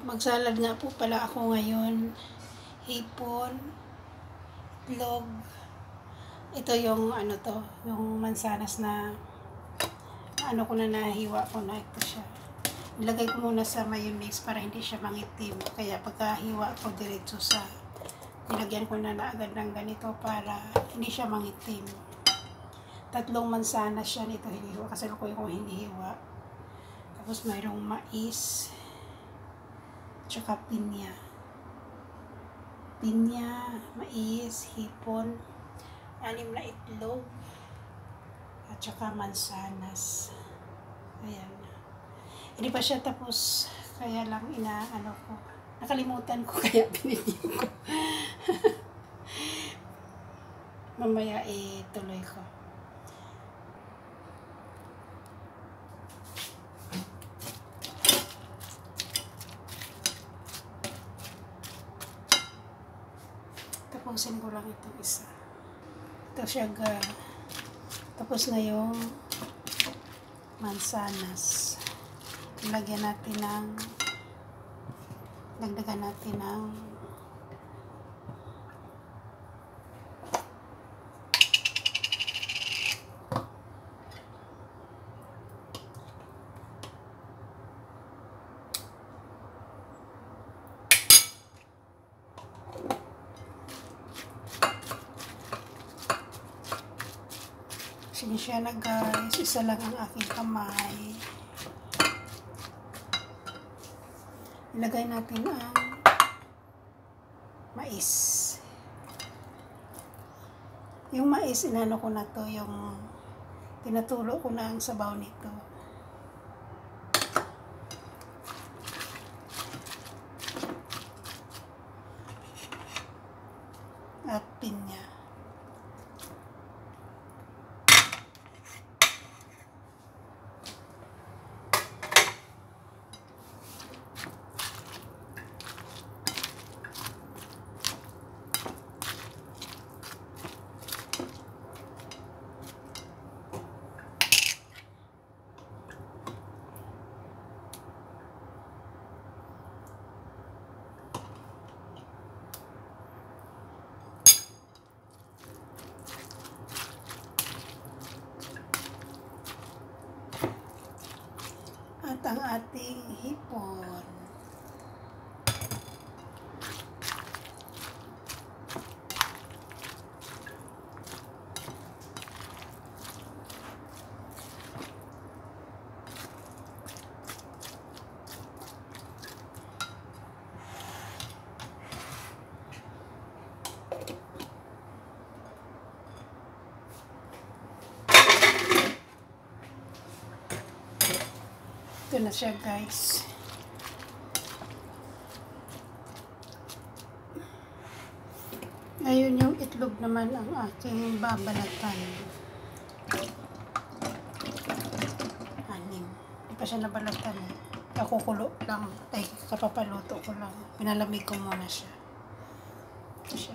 Magsalad nga po pala ako ngayon. Hipon, itlog. Ito yung ano to, yung mansanas na ano ko na nahiwa ko na ito siya. Nilagay ko muna sa mayonnaise para hindi siya mangitim. Kaya pagkahiwa ko diretso sa nilagyan ko na agad ng ganito para hindi siya mangitim. 3 mansanas siya nito hinihiwa kasi ko yung hinihiwa. Tapos mayroong mais, tsaka pinya. Pinya, mais, hipon, 6 na itlog, at tsaka mansanas. Ayan. Hindi pa siya tapos, kaya lang inaano ko. Nakalimutan ko kaya binigyan ko. Mamaya ituloy ko. Tapusin ko lang itong isa. Ito siya tapos na yung mansanas. Lagyan natin ng dagdagan natin ng siya na guys, isa lang ang aking kamay. Ilagay natin ang mais. Yung mais, inano ko na to, yung tinatulo ko na ang sabaw nito. At pinya. At ang ating hipon. Ito na siya guys. Ngayon yung itlog naman ang aking babalatan. 6. Hindi pa siya nabalatan. Kakukulo lang. Ay, kapapaluto ko lang. Pinalamig ko muna siya. Ito siya.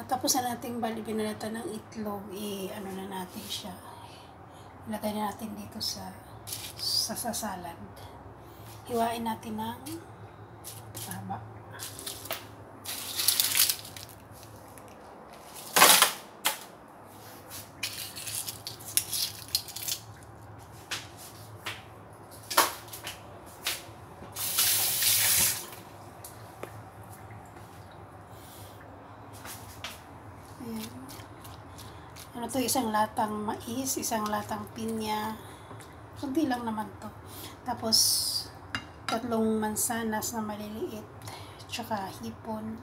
Tapos na natin binalatan ng itlog, ano na natin siya. Ilagay na natin dito sa salad. Hiwain natin ng haba. Ano to, isang latang mais, isang latang pinya. Kunti lang naman to. Tapos 3 mansanas na maliliit, tsaka hipon.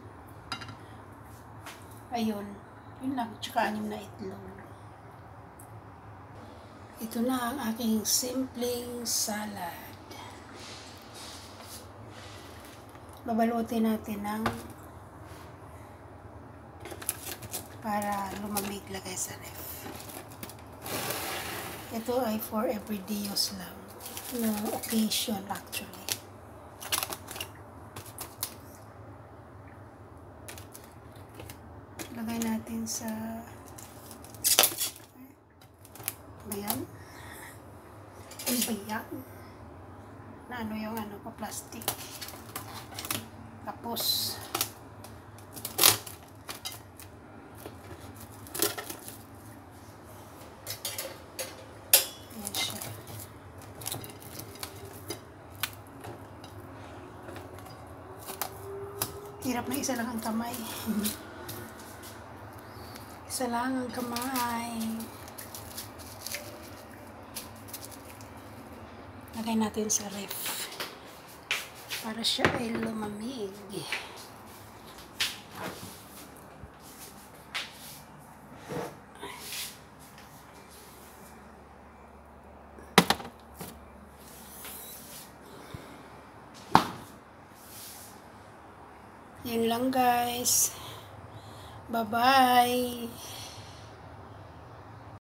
Ayun, yun lang, tsaka 6 na itlog. Ito na ang aking simpleng salad. Babalutin natin ng para lumamig, lagay sa ref. Ito ay for everyday use lang. No occasion actually. Lagay natin sa ayan. Ano ba yan? Na ano yung ano pa plastic. Tapos ayan siya. Hirap na isa lang ang kamay. Isa lang ang kamay. Lagay natin sa ref para siya ay lumamig. Yun lang guys. Bye-bye.